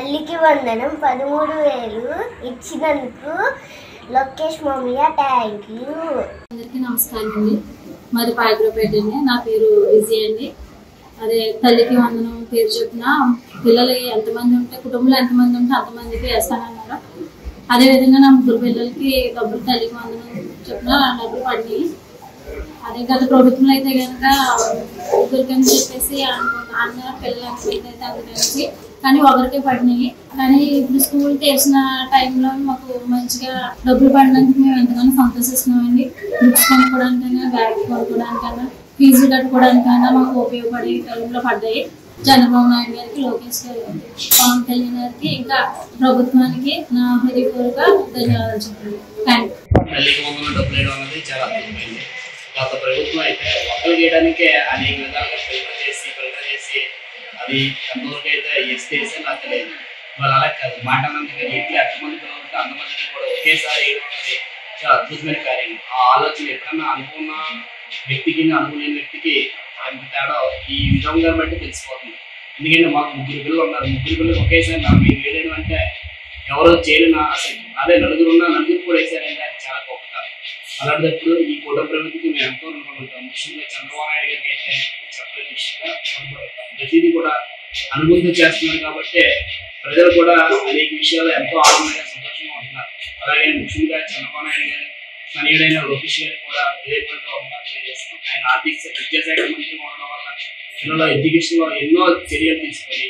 తల్లికి వందనం 13,000 ఇచ్చినందుకు లోకేష్ మామయ్య థ్యాంక్ యూ. అందరికీ నమస్కారం అండి. మాది పాయకురపేట అండి. నా పేరు విజయ్ అండి. అదే తల్లికి వందనం పేరు చెప్పిన పిల్లలు ఎంతమంది ఉంటే కుటుంబంలో ఎంతమంది ఉంటే అంతమందికి వేస్తానన్నారు. అదేవిధంగా నా ముగ్గురు పిల్లలకి డబ్బులు తల్లికి వందనం చెప్పిన డబ్బులు పడినాయి. అదే గత ప్రభుత్వంలో అయితే కనుక ముగ్గురికని చెప్పేసి అనుకున్న పిల్లలు ఎంతమంది అయితే అందుకని కానీ ఒకరికే పడినాయి. కానీ ఇప్పుడు స్కూల్ తెరిచిన టైంలో మాకు మంచిగా డబ్బులు పడినందుకు మేము ఎంతగానో సంతోషిస్తున్నామండి. బుక్స్ కొనుక్కోవడానికైనా బ్యాగ్ కొనుక్కోవడానికైనా ఫీజు కట్టుకోవడానికైనా మాకు ఉపయోగపడే టైంలో పడ్డాయి. చంద్రబాబు నాయుడు గారికి, లోకేష్ గారికి, పవన్ కళ్యాణ్ గారికి, ఇంకా ప్రభుత్వానికి నా హృదయపూర్వక ధన్యవాదాలు చెప్పండి. Thank you. గత ప్రభుత్వం అయితే మొక్కలు చేయడానికే అనేక విధాలుగా ఫిల్టర్ చేసి అది ఎంతవరకు అయితే ఎస్తేసి నాకు తెలియదు. వాళ్ళు అలా కాదు, మాట అన్నందుకు ఎట్లా ఎంతమంది పిల్లలు అంతమందికి కూడా ఒకేసారి వేయడం అనేది చాలా అద్భుతమైన కార్యం. ఆ ఆలోచన ఎప్పుడన్నా అనుకున్న వ్యక్తికి అనుకునే వ్యక్తికి ఎంత తేడా ఈ విధంగా బట్టి తెలిసిపోతుంది. ఎందుకంటే మాకు ముగ్గురు పిల్లలు ఉన్నారు. ముగ్గురు పిల్లలు ఒకేసారి 40,000 అంటే ఎవరో చేయలేని అసలు అదే నలుగురు కూడా వేసారంటే అది చాలా గొప్ప కాదు. అలాంటప్పుడు ఈ కూటమి ప్రభుత్వం మేము ఎంతో రుణపడుతాం. ముఖ్యంగా చంద్రబాబు నాయుడు గారికి అయితే చెప్పలేని విషయంగా రుణపడుతాం. ప్రతిదీ కూడా అనుభూతి చేస్తున్నారు కాబట్టి ప్రజలు కూడా అనేక విషయాలు ఎంతో ఆనందంగా సంతోషంగా ఉంటున్నారు. అలాగే ముఖ్యంగా చంద్రబాబు నాయుడు గారు మనీయుడైన లోకేష్ గారు కూడా విజయపూర్వకంగా తెలియజేస్తాం. ఆయన విద్యాశాఖ మంత్రి ఉండడం వల్ల పిల్లల ఎడ్యుకేషన్ లో ఎన్నో చర్యలు తీసుకొని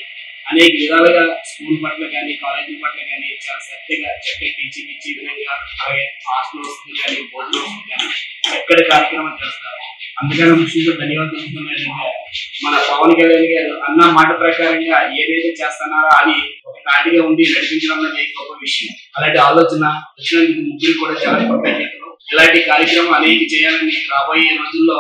అనేక విధాలుగా స్కూల్ పట్ల కానీ కాలేజీల పట్ల కానీ చాలా చక్కగా టీచింగ్ ఇచ్చే విధంగా అలాగే హాస్టల్ వస్తుంది కానీ భోజనం వస్తుంది కానీ చక్కటి కార్యక్రమం చేస్తారు. అందుకని ముఖ్యంగా ధన్యవాదాలు తెలుపుతున్నాయంటే మన పవన్ కళ్యాణ్ గారు అన్న మాట ప్రకారంగా ఏదైతే చేస్తున్నారో అది ఒక నాటిగా ఉండి నడిపించడం అనేది గొప్ప విషయం. అలాంటి ఆలోచన వచ్చినందుకు ముగ్గురు కూడా చాలా కృతజ్ఞతలు. ఇలాంటి కార్యక్రమం అనేక చేయాలని రాబోయే రోజుల్లో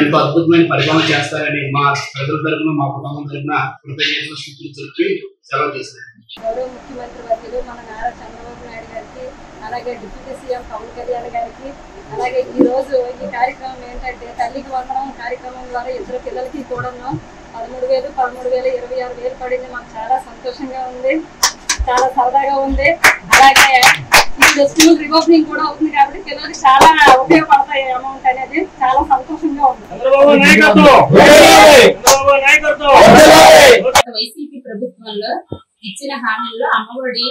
ఎంతో అద్భుతమైన పరిపాలన చేస్తారని మా ప్రజల తరఫున మా కుటుంబం తరఫున కృతజ్ఞతలు చెప్పి సెలవు తీసుకుంటాం. గౌరవ ముఖ్యమంత్రి వర్యులు మన నారా చంద్రబాబు నాయుడు గారికి, అలాగే డిప్యూటీ సీఎం పవన్ కళ్యాణ్ గారికి, అలాగే ఈ రోజు ఈ కార్యక్రమం ఏంటంటే తల్లికి వందనం కార్యక్రమం ద్వారా ఇద్దరు పిల్లలకి కూడా 13,000, 13,000, 26,000 పడింది. మాకు చాలా సంతోషంగా ఉంది, చాలా సరదాగా ఉంది. అలాగే ఇప్పుడు స్కూల్ రీఓపెనింగ్ కూడా అవుతుంది కాబట్టి పిల్లలకి చాలా ఉపయోగపడతాయి అమౌంట్ అనేది. చాలా సంతోషంగా ఉంది. వైసీపీ ప్రభుత్వంలో ఇచ్చిన హామీల్లో అమ్మఒడి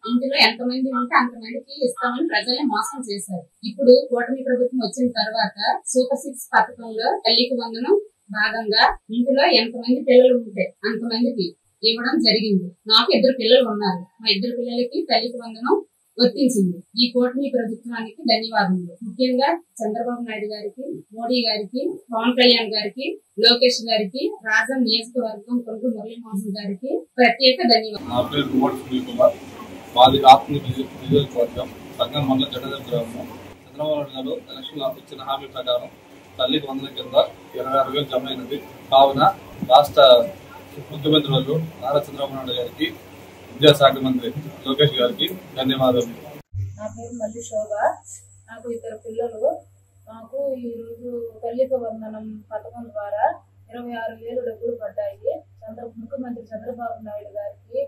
ఇంటిలో ఎంతమంది ఉంటే అంతమందికి ఇస్తామని ప్రజల్ని మోసం చేశారు. ఇప్పుడు కూటమి ప్రభుత్వం వచ్చిన తర్వాత సూపర్ 6 పథకంలో తల్లికి వందనం భాగంగా ఇంటిలో ఎంతమంది పిల్లలు ఉంటే అంతమందికి ఇవ్వడం జరిగింది. నాకు 2 పిల్లలు ఉన్నారు. మా 2 పిల్లలకి తల్లికి వందనం వర్తించింది. ఈ కూటమి ప్రభుత్వానికి ధన్యవాదాలు. ముఖ్యంగా చంద్రబాబు నాయుడు గారికి, మోడీ గారికి, పవన్ కళ్యాణ్ గారికి, లోకేష్ గారికి, రాజం నియోజకవర్గం కొంటూ మురళీమోహన్ గారికి ప్రత్యేక ధన్యవాదాలు. చంద్రబాబు నాయుడు గారు ఎలక్షన్ ఇచ్చిన హామీ ప్రకారం తల్లికి వందనం కింద 26,000 జమ అయినది. కావున రాష్ట్ర ముఖ్యమంత్రి వాళ్ళు నారా చంద్రబాబు నాయుడు గారికి, విద్యాశాఖ మంత్రి లోకేష్ గారికి ధన్యవాదాలు. నా పేరు మల్లి శోభ. నాకు 2 పిల్లలు. నాకు ఈరోజు తల్లికి వందనం పథకం ద్వారా 26,000 డబ్బులు పడ్డాయి. ముఖ్యమంత్రి చంద్రబాబు నాయుడు గారికి,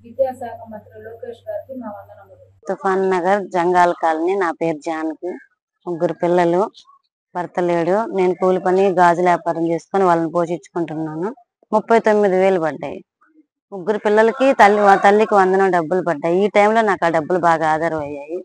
విద్యాశాఖ మంత్రి లోకేష్ గారికి మా వందనములు. తుఫాన్ నగర్ జంగాల్ కాలనీ. నా పేరు జానకి. 3 పిల్లలు, భర్త లేడు. నేను కూలి పని గాజుల వ్యాపారం చేసుకుని వాళ్ళని పోషించుకుంటున్నాను. 39,000 పడ్డాయి. 3 పిల్లలకి తల్లికి వందనం డబ్బులు పడ్డాయి. ఈ టైంలో నాకు ఆ డబ్బులు బాగా ఆధారం అయ్యాయి.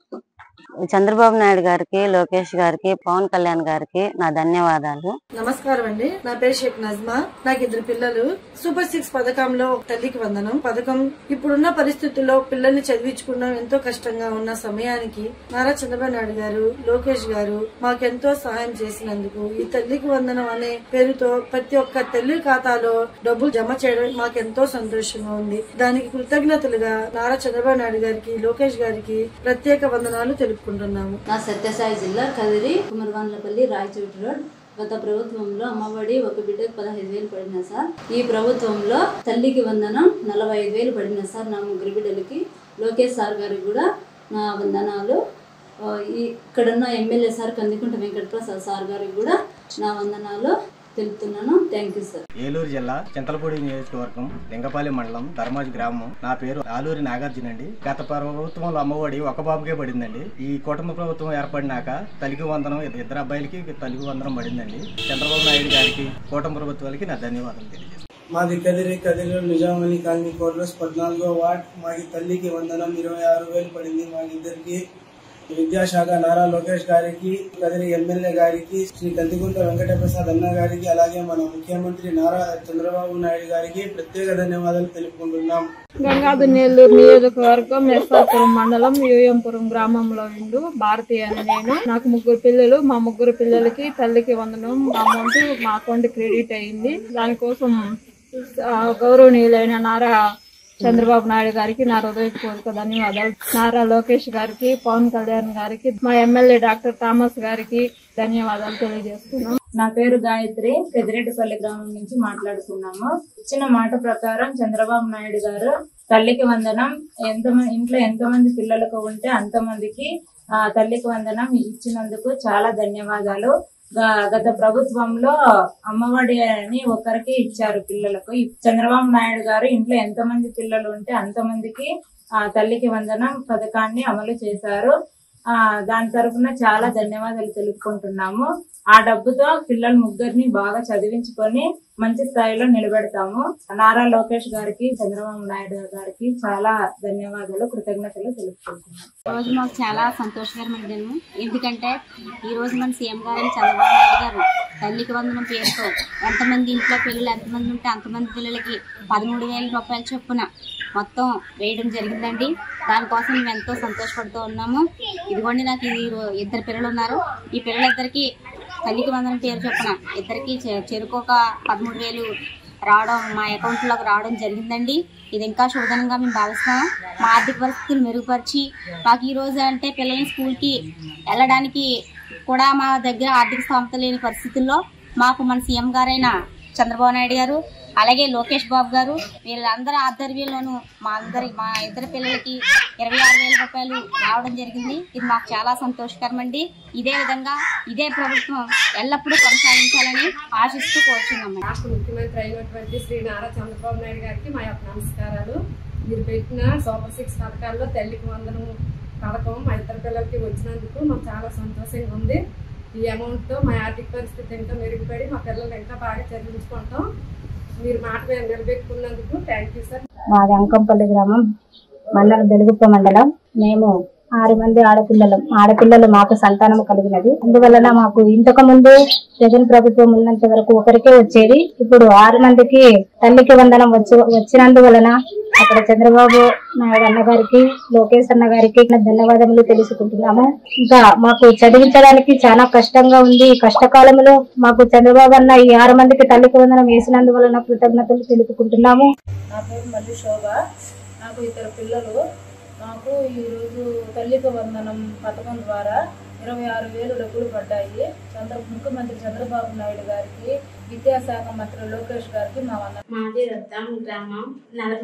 చంద్రబాబు నాయుడు గారికి, లోకేష్ గారికి, పవన్ కళ్యాణ్ గారికి నా ధన్యవాదాలు. నమస్కారం అండి. నా పేరు షేక్ నజ్మా. నాకు 2 పిల్లలు. సూపర్ 6 పథకంలో తల్లికి వందనం పథకం ఇప్పుడున్న పరిస్థితుల్లో పిల్లల్ని చదివించుకున్నాం. ఎంతో కష్టంగా ఉన్న సమయానికి నారా చంద్రబాబు నాయుడు గారు, లోకేష్ గారు మాకెంతో సహాయం చేసినందుకు ఈ తల్లికి వందనం అనే పేరుతో ప్రతి ఒక్క తల్లి ఖాతాలో డబ్బులు జమ చేయడం మాకెంతో సంతోషంగా ఉంది. దానికి కృతజ్ఞతలుగా నారా చంద్రబాబు నాయుడు గారికి, లోకేష్ గారికి ప్రత్యేక వందనాలు తెలుపుకుంటున్నాము. నా సత్యసాయి జిల్లా కదిరి కుమరవాన్లపల్లి రాయచోటి రోడ్. గత ప్రభుత్వంలో అమ్మఒడి ఒక బిడ్డకు 15,000 పడినా సార్. ఈ ప్రభుత్వంలో తల్లికి వందనం 45,000 పడినా సార్. నా 3 బిడ్డలకి. లోకేష్ సార్ గారికి కూడా నా వందనాలు. ఇక్కడున్న MLA sir Kandikunta Venkata Prasad sir గారికి కూడా నా వందనాలు. తెలుపుతున్నాను. Thank you sir. ఏలూరు జిల్లా చింతలపూడి నియోజకవర్గం లింగపాలెం మండలం ధర్మాజి గ్రామం. నా పేరు ఆలూరి నాగార్జున అండి. గత ప్రభుత్వంలో అమ్మఒడి ఒక బాబుకే పడిందండి. ఈ కుటుంబ ప్రభుత్వం ఏర్పడినాక తల్లికి వందనం 2 అబ్బాయిలకి తల్లికి వందనం పడిందండి. చంద్రబాబు నాయుడు గారికి కుటుంబ ప్రభుత్వాలకి నా ధన్యవాదాలు తెలియజేస్తాను. మాది కదిరి నిజామని కాలనీ కోర్లస్ 14వ వార్డ్. మాకి తల్లికి వందనం 26,000 పడింది. మాకిద్దరికి విద్యాశాఖ నారా లోకేష్ గారికి, కదిరి ఎమ్మెల్యే గారికి, శ్రీ కందిగుంట వెంకటప్రసాద్ అన్న గారికి, అలాగే మన ముఖ్యమంత్రి నారా చంద్రబాబు నాయుడు గారికి ప్రత్యేక ధన్యవాదాలు తెలుపుకుంటున్నాం. గంగాధర్ నెల్లూరు నియోజకవర్గం ఎస్ఆర్పురం మండలం యూఎంపురం గ్రామంలో ఉండు భారతి అని నేను. నాకు 3 పిల్లలు. మా 3 పిల్లలకి తల్లికి వందనం అమౌంట్ మా అకౌంట్ క్రెడిట్ అయింది. దానికోసం గౌరవనీయులైన నారా చంద్రబాబు నాయుడు గారికి నా హృదయపూర్వక ధన్యవాదాలు. నారా లోకేష్ గారికి, పవన్ కళ్యాణ్ గారికి, మా ఎమ్మెల్యే డాక్టర్ థామస్ గారికి ధన్యవాదాలు తెలియజేస్తున్నాం. నా పేరు గాయత్రి. పెద్దిరెడ్డిపల్లి గ్రామం నుంచి మాట్లాడుతున్నాము. ఇచ్చిన మాట ప్రకారం చంద్రబాబు నాయుడు గారు తల్లికి వందనం ఇంట్లో ఎంతమంది పిల్లలకు ఉంటే అంతమందికి తల్లికి వందనం ఇచ్చినందుకు చాలా ధన్యవాదాలు. గత ప్రభుత్వంలో అమ్మఒడి అని ఒకరికి ఇచ్చారు పిల్లలకు. చంద్రబాబు నాయుడు గారు ఇంట్లో ఎంతమంది పిల్లలు ఉంటే అంతమందికి తల్లికి వందనం పథకాన్ని అమలు చేశారు. దాని తరఫున చాలా ధన్యవాదాలు తెలుపుకుంటున్నాము. ఆ డబ్బుతో పిల్లలు 3 బాగా చదివించుకొని మంచి స్థాయిలో నిలబెడతాము. నారా లోకేష్ గారికి, చంద్రబాబు నాయుడు గారికి చాలా ధన్యవాదాలు, కృతజ్ఞతలు తెలుపుకుంటున్నాం. రోజు మాకు చాలా సంతోషకరమైన దినం. ఎందుకంటే ఈ రోజు మన సీఎం గారు చంద్రబాబు నాయుడు గారు తల్లికి వందనం పేరుతో ఎంతమంది ఇంట్లో పిల్లలు ఎంతమంది ఉంటే అంతమంది పిల్లలకి 13,000 రూపాయల చొప్పున మొత్తం వేయడం జరిగిందండి. దానికోసం మేము ఎంతో సంతోషపడుతూ ఉన్నాము. ఇదిగోండి, నాకు 2 పిల్లలు ఉన్నారు. ఈ పిల్లలిద్దరికి తల్లికి వందనం పేరు చొప్పున ఇద్దరికి చెరుకొక 13,000 రావడం మా అకౌంట్లోకి రావడం జరిగిందండి. ఇది ఇంకా శుభదనంగా మేము భావిస్తాము. మా ఆర్థిక పరిస్థితులు మెరుగుపరిచి మాకు ఈ రోజు అంటే పిల్లల్ని స్కూల్కి వెళ్ళడానికి కూడా మా దగ్గర ఆర్థిక స్థోమత లేని పరిస్థితుల్లో మాకు మన సీఎం గారైన చంద్రబాబు నాయుడు గారు, అలాగే లోకేష్ బాబు గారు వీళ్ళందరి ఆధ్వర్యంలోనూ మా 2 పిల్లలకి 26,000 రూపాయలు రావడం జరిగింది. ఇది మాకు చాలా సంతోషకరమండి. ఇదే విధంగా ఇదే ప్రభుత్వం ఎల్లప్పుడూ కొనసాగించాలని ఆశిస్తూ కోరుచున్నాం. రాష్ట్ర ముఖ్యమంత్రి అయినటువంటి శ్రీ నారా చంద్రబాబు నాయుడు గారికి మా యొక్క నమస్కారాలు. మీరు పెట్టిన సూపర్ 6 పథకాల్లో తల్లికి వందనం పథకం మా 2 పిల్లలకి వచ్చినందుకు మాకు చాలా సంతోషంగా ఉంది. ఈ అమౌంట్తో మా ఆర్థిక పరిస్థితి ఇంకా మెరుగుపడి మా పిల్లలు ఇంకా బాగా చదివించుకుంటాం. మీరు మాట మీద నిలబెట్టుకున్నందుకు థ్యాంక్ యూ సార్. మాది అంకంపల్లి గ్రామం, మండలం వెలుగుప్ప మండలం. మేము 6 మంది ఆడపిల్లలు మాకు సంతానం కలిగినది. అందువలన మాకు ఇంతకు ముందు జగన్ ప్రభుత్వం ఉన్నంత వరకు ఒకరికే వచ్చేది. ఇప్పుడు 6 మందికి తల్లికి వందనం వచ్చినందువలన అక్కడ చంద్రబాబు నాయుడు అన్న గారికి, లోకేష్ అన్న గారికి ధన్యవాదములు తెలుసుకుంటున్నాము. ఇంకా మాకు చదివించడానికి చాలా కష్టంగా ఉంది. ఈ కష్టకాలంలో మాకు చంద్రబాబు అన్న ఈ 6 మందికి తల్లికి వందనం వేసినందువలన కృతజ్ఞతలు తెలుపుకుంటున్నాము. నా పేరు మల్లి శోభ. నాకు 2 పిల్లలు. నాకు ఈరోజు తల్లికి వందనం పథకం ద్వారా 26,000 డబ్బులు పడ్డాయి. ముఖ్యమంత్రి చంద్రబాబు నాయుడు గారికి, విద్యాశాఖ మంత్రి లోకేష్ గారికి మా వందనం. మాది రత్తం గ్రామం.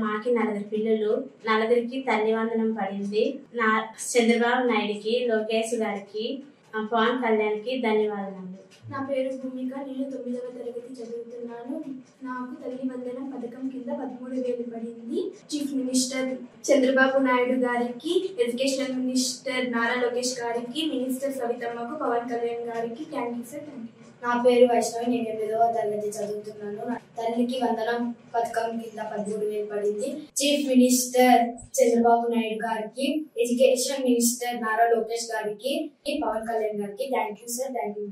మాకి 4 పిల్లలు. 4కి తల్లి వందనం పడింది. చంద్రబాబు నాయుడుకి, లోకేష్ గారికి, పవన్ కళ్యాణ్కి ధన్యవాదాలు. నా పేరు భూమిక. నేను 9వ తరగతి చదువుతున్నాను. నాకు తల్లి వందనం పథకం కింద 13,000 పడింది. చీఫ్ మినిస్టర్ చంద్రబాబు నాయుడు గారికి, ఎడ్యుకేషన్ మినిస్టర్ నారా లోకేష్ గారికి, మినిస్టర్ సవితమ్మకు, పవన్ కళ్యాణ్ గారికి thank you sir. Thank you. నా పేరు వైష్ణవి. నేను 8వ తరగతి చదువుతున్నాను. తల్లికి వందనం పథకం కింద 13,000 పడింది. చీఫ్ మినిస్టర్ చంద్రబాబు నాయుడు గారికి, ఎడ్యుకేషన్ మినిస్టర్ నారా లోకేష్ గారికి, పవన్ కళ్యాణ్ గారికి thank you sir. Thank you.